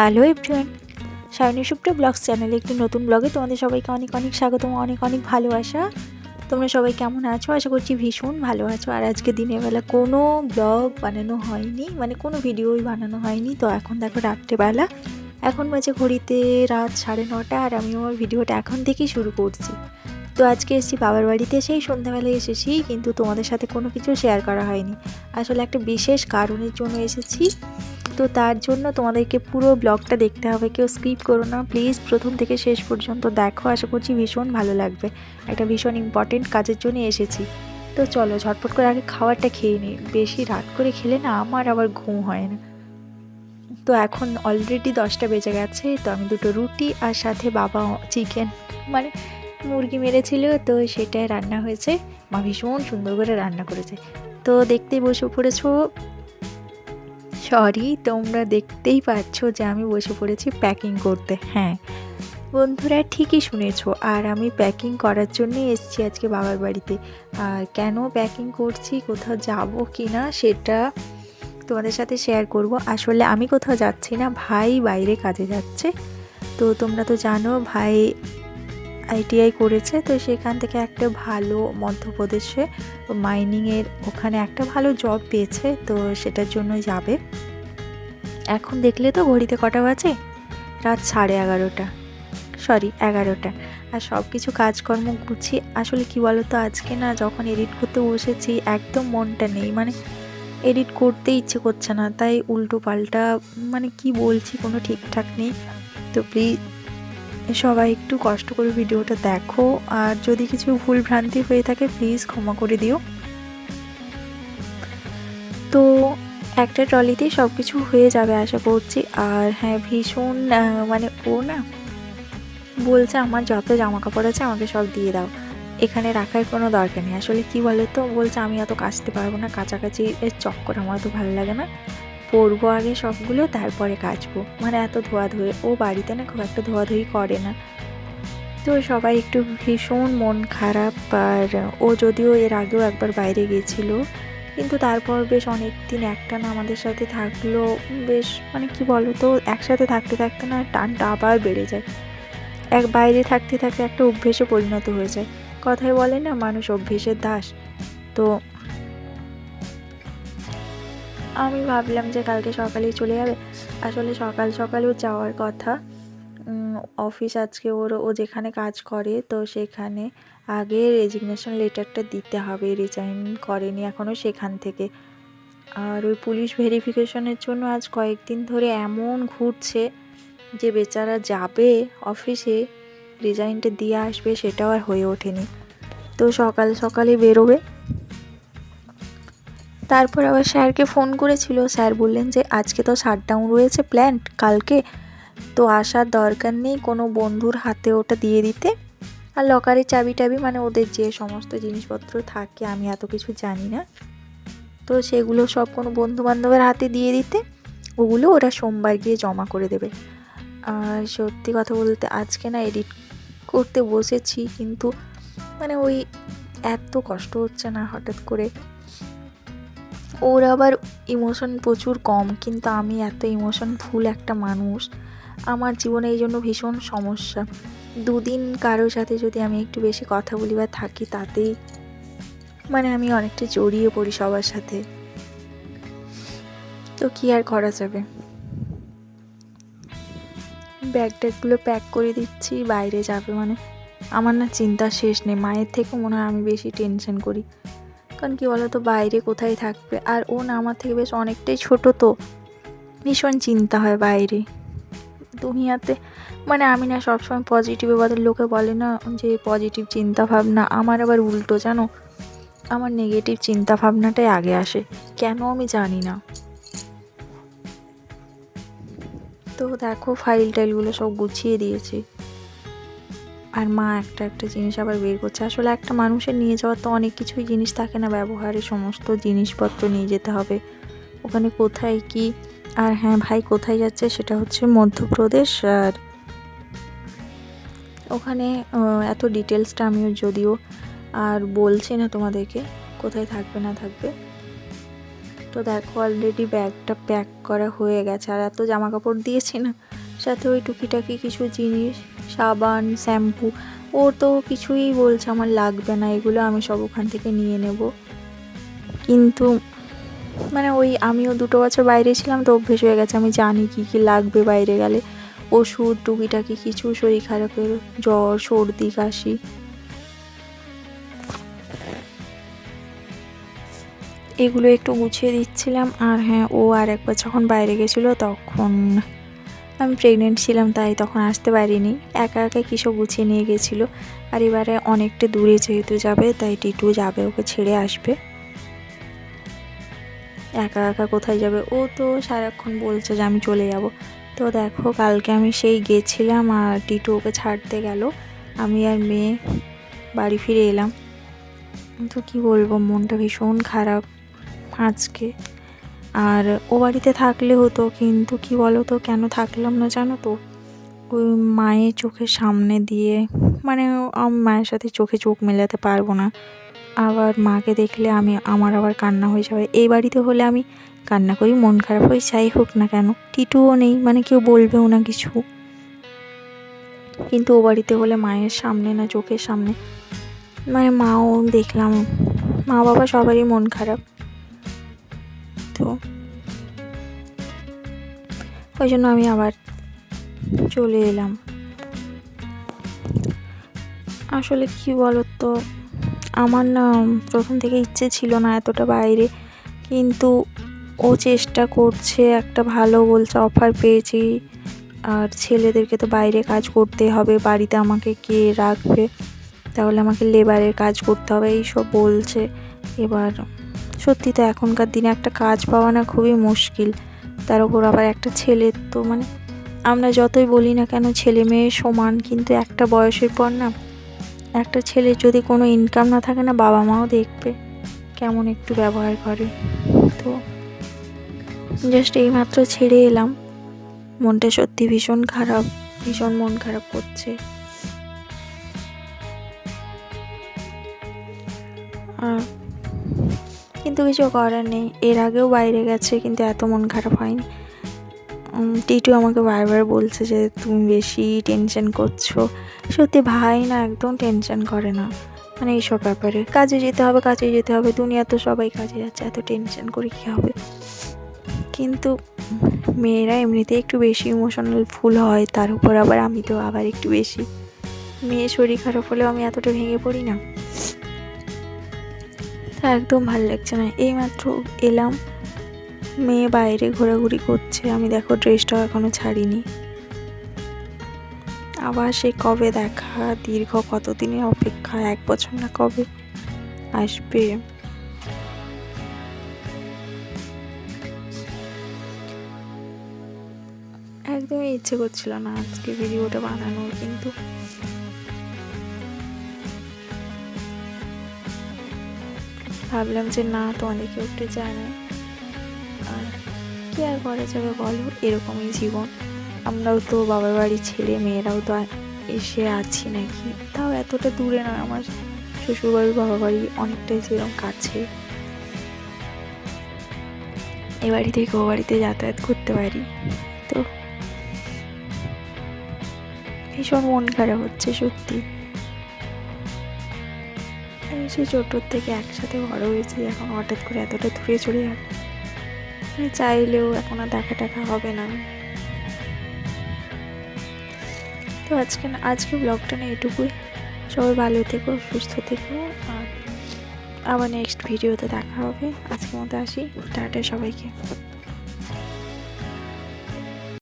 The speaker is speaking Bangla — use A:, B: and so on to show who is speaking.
A: Hello everyone, Sayani Supriya blogs চ্যানেলে একটি নতুন ব্লগে তোমাদের সবাইকে অনেক অনেক স্বাগতম, অনেক অনেক ভালোবাসা। তোমরা সবাই কেমন আছো? আশা করছি ভীষণ ভালো আছো। আর আজকে দিনের বেলা কোনো ব্লগ বানানো হয়নি, মানে কোনো ভিডিওই বানানো হয়নি। তো এখন দেখো রাত্রেবেলা, এখন বাজে ঘড়িতে রাত 9:30, আর আমি আমার ভিডিওটা এখন থেকেই শুরু করছি। তো আজকে এসেছি বাবার বাড়িতে, সেই সন্ধ্যাবেলায় এসেছি, কিন্তু তোমাদের সাথে কোনো কিছু শেয়ার করা হয়নি। আসলে একটা বিশেষ কারণের জন্য এসেছি, তো তার জন্য তোমাদেরকে পুরো ব্লগটা দেখতে হবে, কেউ স্কিপ করো না প্লিজ, প্রথম থেকে শেষ পর্যন্ত দেখো। আশা করছি ভীষণ ভালো লাগবে, একটা ভীষণ ইম্পর্টেন্ট কাজের জন্য এসেছি। তো চলো ঝটপট করে আগে খাবারটা খেয়ে নিই, বেশি রাত করে খেলে না আমার আবার ঘুম হয় না। তো এখন অলরেডি 10টা বেজে গেছে। তো আমি দুটো রুটি আর সাথে বাবা চিকেন মানে মুরগি মেরেছিল, তো সেটাই রান্না হয়েছে। মা ভীষণ সুন্দর করে রান্না করেছে। তো দেখতেই বসে পড়েছো, সরি তোমরা দেখতেই পাচ্ছ যে আমি বসে পড়েছি প্যাকিং করতে। হ্যাঁ বন্ধুরা, ঠিকই শুনেছো, আর আমি প্যাকিং করার জন্যই এসেছি আজকে বাবার বাড়িতে। আর কেন প্যাকিং করছি, কোথাও যাব কি না সেটা তোমাদের সাথে শেয়ার করব। আসলে আমি কোথাও যাচ্ছি না, ভাই বাইরে কাজে যাচ্ছে। তো তোমরা তো জানো ভাই আইটিআই করেছে, তো সেখান থেকে একটা ভালো মধ্যপ্রদেশে মাইনিংয়ের ওখানে একটা ভালো জব পেয়েছে, তো সেটার জন্যই যাবে। এখন দেখলে তো ঘড়িতে কটা বাজে, রাত 11:30, সরি 11টা। আর সব কিছু কাজকর্ম গুছিয়ে, আসলে কি বলো তো, আজকে না যখন এডিট করতে বসেছি একদম মনটা নেই, মানে এডিট করতে ইচ্ছে করছে না, তাই উল্টো পাল্টা মানে কি বলছি কোনো ঠিকঠাক নেই। তো প্লিজ সবাই একটু কষ্ট করে ভিডিওটা দেখো, আর যদি কিছু ভুল ভ্রান্তি হয়ে থাকে প্লিজ ক্ষমা করে দিও। তো একটা ট্রলিতেই সব কিছু হয়ে যাবে আশা করছি। আর হ্যাঁ ভীষণ মানে ও না বলছে আমার যত জামা কাপড় আছে আমাকে সব দিয়ে দাও, এখানে রাখার কোনো দরকার নেই। আসলে কি বলে তো, বলছে আমি অত কাচতে পারবো না, কাছাকাছি এর চক্কর আমার তো ভালো লাগে না, পরবো আগে সবগুলো তারপরে কাচবো, মানে এত ধোয়াধুয়ি ও বাড়িতে না খুব একটা ধোয়াধুয়ি করে না। তো সবাই একটু ভীষণ মন খারাপ। আর ও যদিও এর আগেও একবার বাইরে গেছিলো, কিন্তু তারপর বেশ অনেক দিন একটানা আমাদের সাথে থাকলো। বেশ মানে কি বলো তো, একসাথে থাকতে থাকতে না টানটা আবার বেড়ে যায়, এক বাইরে থাকতে থাকতে একটা অভ্যেসে পরিণত হয়ে যায়। কথায় বলে না মানুষ অভ্যেসের দাস। তো আমি ভাবলাম যে কালকে সকালেই চলে যাবে, আসলে সকাল সকালেও যাওয়ার কথা। অফিস আজকে ও যেখানে কাজ করে, তো সেখানে আগে রেজিগনেশন লেটারটা দিতে হবে, রিজাইন করেনি এখনও সেখান থেকে। আর ওই পুলিশ ভেরিফিকেশনের জন্য আজ কয়েকদিন ধরে এমন ঘুরছে যে বেচারা যাবে অফিসে রিজাইনটা দিয়ে আসবে, সেটাও আর হয়ে ওঠেনি। তো সকাল সকালে বেরোবে। তারপর আবার স্যারকে ফোন করেছিল, স্যার বললেন যে আজকে তো শাটডাউন রয়েছে প্ল্যান্ট, কালকে তো আসার দরকার নেই, কোনো বন্ধুর হাতে ওটা দিয়ে দিতে। আর লকারের চাবি টাবি মানে ওদের যে সমস্ত জিনিসপত্র থাকে, আমি এত কিছু জানি না, তো সেগুলো সব কোনো বন্ধু বান্ধবের হাতে দিয়ে দিতে, ওগুলো ওরা সোমবার গিয়ে জমা করে দেবে। আর সত্যি কথা বলতে আজকে না এডিট করতে বসেছি, কিন্তু মানে ওই এত কষ্ট হচ্ছে না হঠাৎ করে। ওর আবার ইমোশন প্রচুর কম, কিন্তু আমি এত ইমোশন ফুল একটা মানুষ, আমার জীবনে এই জন্য ভীষণ সমস্যা। দুদিন কারোর সাথে যদি আমি একটু বেশি কথা বলি বা থাকি, তাতেই মানে আমি অনেকটা জড়িয়ে পড়ি সবার সাথে। তো কি আর করা যাবে, ব্যাগ ট্যাগগুলো প্যাক করে দিচ্ছি, বাইরে যাবে মানে আমার না চিন্তা শেষ নেই, মায়ের থেকে মনে হয় আমি বেশি টেনশন করি। কারণ কী বলো তো, বাইরে কোথায় থাকবে, আর ও না আমার থেকে বেশ অনেকটাই ছোট, তো ভীষণ চিন্তা হয় বাইরে দুনিয়াতে। মানে আমি না সবসময় পজিটিভ, এবার লোকে বলে না যে পজিটিভ চিন্তা ভাবনা, আমার আবার উল্টো জানো, আমার নেগেটিভ চিন্তা ভাবনাটাই আগে আসে, কেন আমি জানি না। তো দেখো ফাইল টাইলগুলো সব গুছিয়ে দিয়েছি, আর মা একটা একটা জিনিস আবার বের করছে। আসলে একটা মানুষের নিয়ে যাওয়ার তো অনেক কিছুই জিনিস থাকে না, ব্যবহারের সমস্ত জিনিসপত্র নিয়ে যেতে হবে ওখানে, কোথায় কি। আর হ্যাঁ ভাই কোথায় যাচ্ছে সেটা হচ্ছে মধ্যপ্রদেশ, আর ওখানে এত ডিটেলসটা আমিও যদিও আর বলছি না তোমাদেরকে, কোথায় থাকবে না থাকবে। তো তো দেখো অলরেডি ব্যাগটা প্যাক করা হয়ে গেছে, আর এত জামা কাপড় দিয়েছি না, সাথে ওই টুকিটাকি কিছু জিনিস, সাবান, শ্যাম্পু, ও তো কিছুই বলছে আমার লাগবে না, এগুলো আমি সব ওখান থেকে নিয়ে নেব। কিন্তু মানে ওই আমিও 2 বছর বাইরে ছিলাম তো অভ্যেস হয়ে গেছে, আমি জানি কি কি লাগবে বাইরে গেলে, ওষুধ টুকিটাকি কিছু, শরীর খারাপের, জ্বর, সর্দি, কাশি। এগুলো একটু গুছিয়ে দিচ্ছিলাম। আর হ্যাঁ, ও আর একবার যখন বাইরে গেছিলো তখন আমি প্রেগনেন্ট ছিলাম, তাই তখন আসতে পারিনি, একা একা কিসব গুছিয়ে নিয়ে গেছিলো। আর এবারে অনেকটা দূরে যেহেতু যাবে, তাই টিটু যাবে, ওকে ছেড়ে আসবে। একা একা কোথায় যাবে, ও তো সারাক্ষণ বলছে যে আমি চলে যাব। তো দেখো কালকে আমি সেই গেছিলাম আর টিটু ওকে ছাড়তে গেল, আমি আর মেয়ে বাড়ি ফিরে এলাম। তো কি বলবো, মনটা ভীষণ খারাপ আজকে। আর ও বাড়িতে থাকলে হতো, কিন্তু কি বলো তো কেন থাকলাম না জানো তো, ওই মায়ের চোখের সামনে দিয়ে, মানে আমি মায়ের সাথে চোখে চোখ মেলাতে পারবো না, আবার মাকে দেখলে আমার আবার কান্না হয়ে যাবে। এই বাড়িতে হলে আমি কান্না করি, মন খারাপ হয়ে যাই হোক না কেন, টিটুও নেই, মানে কেউ বলবেও না কিছু। কিন্তু ও বাড়িতে হলে মায়ের সামনে না, চোখের সামনে, মানে মাও দেখলাম, মা বাবা সবারই মন খারাপ। তো ওই জন্য আমি আবার চলে এলাম। আসলে কি বলতো, আমার না প্রথম থেকে ইচ্ছে ছিল না এতটা বাইরে, কিন্তু ও চেষ্টা করছে, একটা ভালো বলছে অফার পেয়েছি, আর ছেলেদেরকে তো বাইরে কাজ করতে হবে, বাড়িতে আমাকে কে রাখবে, তাহলে আমাকে লেবারের কাজ করতে হবে, এইসব বলছে। এবার সত্যি তো এখনকার দিনে একটা কাজ পাওয়া না খুবই মুশকিল, তার উপর আবার একটা ছেলের তো, মানে আমরা যতই বলি না কেন ছেলে মেয়ে সমান, কিন্তু একটা বয়সের পর না একটা ছেলের যদি কোনো ইনকাম না থাকে না, বাবা মাও দেখবে কেমন একটু ব্যবহার করে। তো জাস্ট এইমাত্র ছেড়ে এলাম, মনটা সত্যি ভীষণ খারাপ, ভীষণ মন খারাপ করছে। কিন্তু কিছু করার নেই, এর আগেও বাইরে গেছে কিন্তু এত মন খারাপ হয়নি। টিটু আমাকে বারবার বলছে যে তুমি বেশি টেনশন করছো। সত্যি ভাই না একদম টেনশন করে না, মানে এইসব ব্যাপারে, কাজে যেতে হবে, কাজে যেতে হবে, দুনিয়া তো সবাই কাজে যাচ্ছে, এত টেনশন করে কী হবে। কিন্তু মেয়েরা এমনিতে একটু বেশি ইমোশনাল ফুল হয়, তার উপর আবার আমি তো আবার একটু বেশি, মেয়ে শরীর খারাপ হলেও আমি এতটা ভেঙে পড়ি না। তা একদম ভালো লাগছে না। এইমাত্র এলাম, মেয়ে বাইরে ঘোরাঘুরি করছে, আমি দেখো ড্রেসটাও এখনো ছাড়িনি। আবার সে কবে দেখা, দীর্ঘ কতদিনের অপেক্ষা, 1 বছর না কবে আসবে। একদমই ইচ্ছে করছিল না আজকে ভিডিওটা বানানোর, কিন্তু ভাবলাম যে না, তোমাদেরকে একটু জানাই, আর কি আর করা যাবে বলো, এরকমই জীবন। আমরাও তো বাবার বাড়ি ছেলে মেয়েরাও তো এসে আছি নাকি, তাও এতটা দূরে নয়, আমার শ্বশুরবাড়ি বাবা বাড়ি অনেকটাই যেরকম কাছে, এ বাড়ি থেকে ও বাড়িতে যাতায়াত করতে পারি। তো ভীষণ মন খারাপ হচ্ছে সত্যি, সে ছোটোর থেকে একসাথে বড় হয়েছি, এখন হঠাৎ করে এতটা দূরে চলে যাবে, চাইলেও এখন আর দেখা হবে না। তো আজকে ব্লগটা না এটুকুই, সবাই ভালো থেকো, সুস্থ থেকো, আর আবার নেক্সট ভিডিওতে দেখা হবে। আজকের মতো আসি, টাটা সবাইকে।